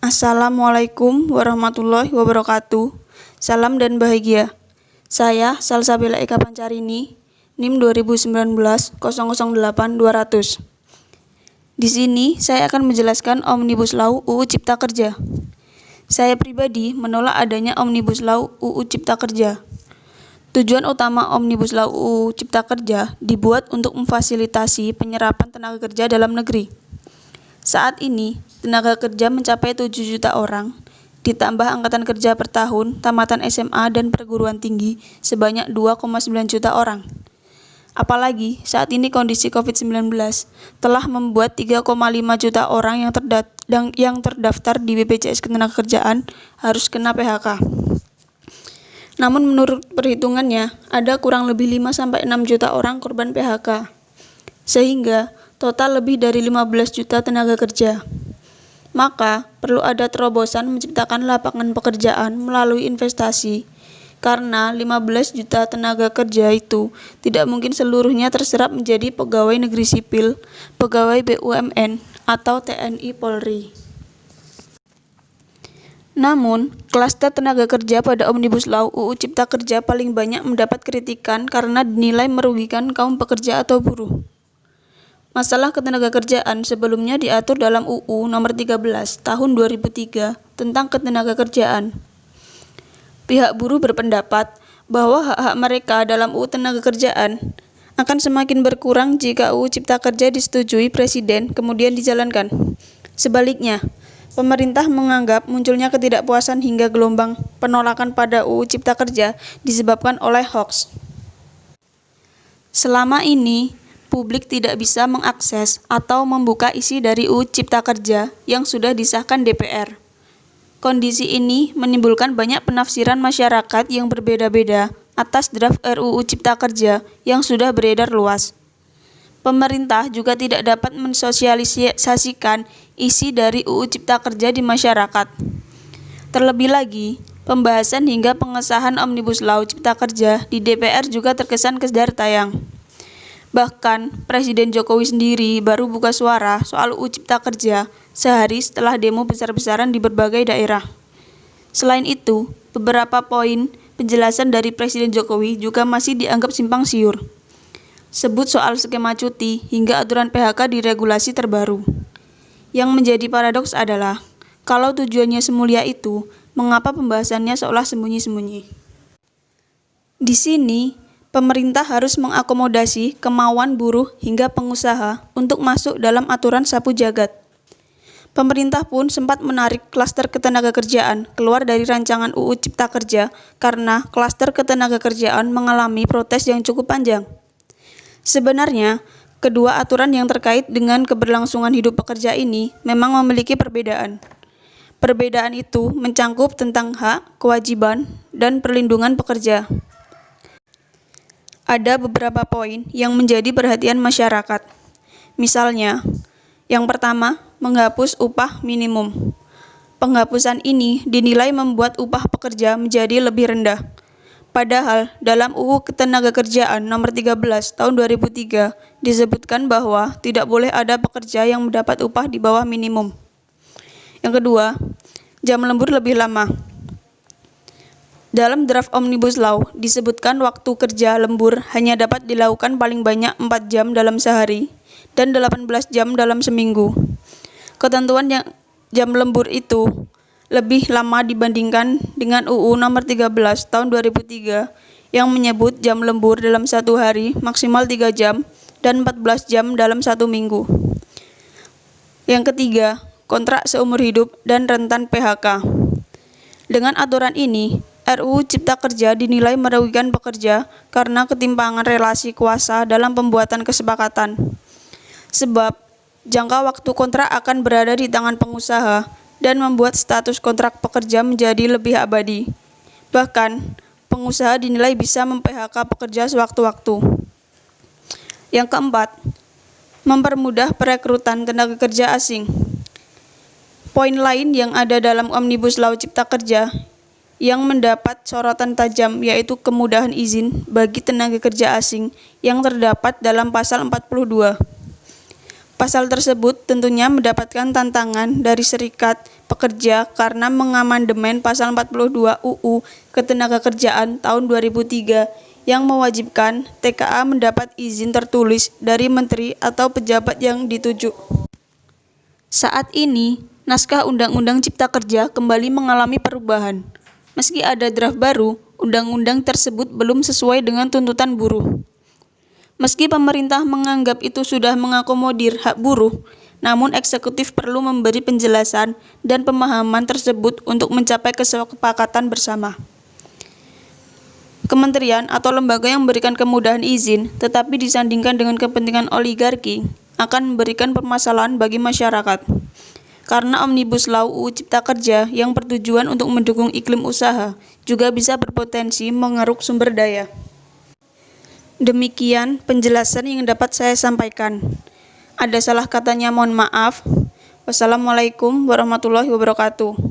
Assalamualaikum warahmatullahi wabarakatuh. Salam dan bahagia. Saya Salsabila Eka Pancarini, NIM 2019 008200. Di sini saya akan menjelaskan Omnibus Law UU Cipta Kerja. Saya pribadi menolak adanya Omnibus Law UU Cipta Kerja. Tujuan utama Omnibus Law UU Cipta Kerja dibuat untuk memfasilitasi penyerapan tenaga kerja dalam negeri. Saat ini, tenaga kerja mencapai 7 juta orang, ditambah angkatan kerja per tahun, tamatan SMA dan perguruan tinggi sebanyak 2,9 juta orang. Apalagi saat ini kondisi COVID-19 telah membuat 3,5 juta orang yang terdaftar di BPJS Ketenagakerjaan harus kena PHK. Namun menurut perhitungannya, ada kurang lebih 5-6 juta orang korban PHK. Sehingga total lebih dari 15 juta tenaga kerja. Maka, perlu ada terobosan menciptakan lapangan pekerjaan melalui investasi, karena 15 juta tenaga kerja itu tidak mungkin seluruhnya terserap menjadi pegawai negeri sipil, pegawai BUMN, atau TNI Polri. Namun, klaster tenaga kerja pada Omnibus Law UU Cipta Kerja paling banyak mendapat kritikan karena dinilai merugikan kaum pekerja atau buruh. Masalah ketenagakerjaan sebelumnya diatur dalam UU Nomor 13 Tahun 2003 tentang Ketenagakerjaan. Pihak buruh berpendapat bahwa hak-hak mereka dalam UU Tenagakerjaan akan semakin berkurang jika UU Cipta Kerja disetujui Presiden kemudian dijalankan. Sebaliknya, pemerintah menganggap munculnya ketidakpuasan hingga gelombang penolakan pada UU Cipta Kerja disebabkan oleh hoaks. Selama ini, publik tidak bisa mengakses atau membuka isi dari UU Cipta Kerja yang sudah disahkan DPR. Kondisi ini menimbulkan banyak penafsiran masyarakat yang berbeda-beda atas draft RUU Cipta Kerja yang sudah beredar luas. Pemerintah juga tidak dapat mensosialisasikan isi dari UU Cipta Kerja di masyarakat. Terlebih lagi, pembahasan hingga pengesahan Omnibus Law Cipta Kerja di DPR juga terkesan kejar tayang. Bahkan, Presiden Jokowi sendiri baru buka suara soal UU Cipta Kerja sehari setelah demo besar-besaran di berbagai daerah. Selain itu, beberapa poin penjelasan dari Presiden Jokowi juga masih dianggap simpang siur. Sebut soal skema cuti hingga aturan PHK di regulasi terbaru. Yang menjadi paradoks adalah, kalau tujuannya semulia itu, mengapa pembahasannya seolah sembunyi-sembunyi? Di sini, pemerintah harus mengakomodasi kemauan buruh hingga pengusaha untuk masuk dalam aturan sapu jagat. Pemerintah pun sempat menarik klaster ketenagakerjaan keluar dari rancangan UU Cipta Kerja karena klaster ketenagakerjaan mengalami protes yang cukup panjang. Sebenarnya, kedua aturan yang terkait dengan keberlangsungan hidup pekerja ini memang memiliki perbedaan. Perbedaan itu mencangkup tentang hak, kewajiban, dan perlindungan pekerja. Ada beberapa poin yang menjadi perhatian masyarakat. Misalnya, yang pertama, menghapus upah minimum. Penghapusan ini dinilai membuat upah pekerja menjadi lebih rendah. Padahal, dalam UU Ketenagakerjaan Nomor 13 Tahun 2003 disebutkan bahwa tidak boleh ada pekerja yang mendapat upah di bawah minimum. Yang kedua, jam lembur lebih lama. Dalam draft Omnibus Law disebutkan waktu kerja lembur hanya dapat dilakukan paling banyak 4 jam dalam sehari dan 18 jam dalam seminggu. Ketentuan yang jam lembur itu lebih lama dibandingkan dengan UU Nomor 13 Tahun 2003 yang menyebut jam lembur dalam satu hari maksimal 3 jam dan 14 jam dalam satu minggu. Yang ketiga, kontrak seumur hidup dan rentan PHK. Dengan aturan ini, RUU Cipta Kerja dinilai merugikan pekerja karena ketimpangan relasi kuasa dalam pembuatan kesepakatan. Sebab, jangka waktu kontrak akan berada di tangan pengusaha dan membuat status kontrak pekerja menjadi lebih abadi. Bahkan, pengusaha dinilai bisa mem-PHK pekerja sewaktu-waktu. Yang keempat, mempermudah perekrutan tenaga kerja asing. Poin lain yang ada dalam Omnibus Law Cipta Kerja yang mendapat sorotan tajam yaitu kemudahan izin bagi tenaga kerja asing yang terdapat dalam pasal 42. Pasal tersebut tentunya mendapatkan tantangan dari serikat pekerja karena mengamandemen pasal 42 UU Ketenagakerjaan tahun 2003 yang mewajibkan TKA mendapat izin tertulis dari menteri atau pejabat yang dituju. Saat ini, naskah Undang-Undang Cipta Kerja kembali mengalami perubahan. Meski ada draft baru, undang-undang tersebut belum sesuai dengan tuntutan buruh. Meski pemerintah menganggap itu sudah mengakomodir hak buruh, namun eksekutif perlu memberi penjelasan dan pemahaman tersebut untuk mencapai kesepakatan bersama. Kementerian atau lembaga yang memberikan kemudahan izin, tetapi disandingkan dengan kepentingan oligarki, akan memberikan permasalahan bagi masyarakat. Karena Omnibus Law UU Cipta Kerja yang bertujuan untuk mendukung iklim usaha, juga bisa berpotensi mengeruk sumber daya. Demikian penjelasan yang dapat saya sampaikan. Ada salah katanya mohon maaf. Wassalamualaikum warahmatullahi wabarakatuh.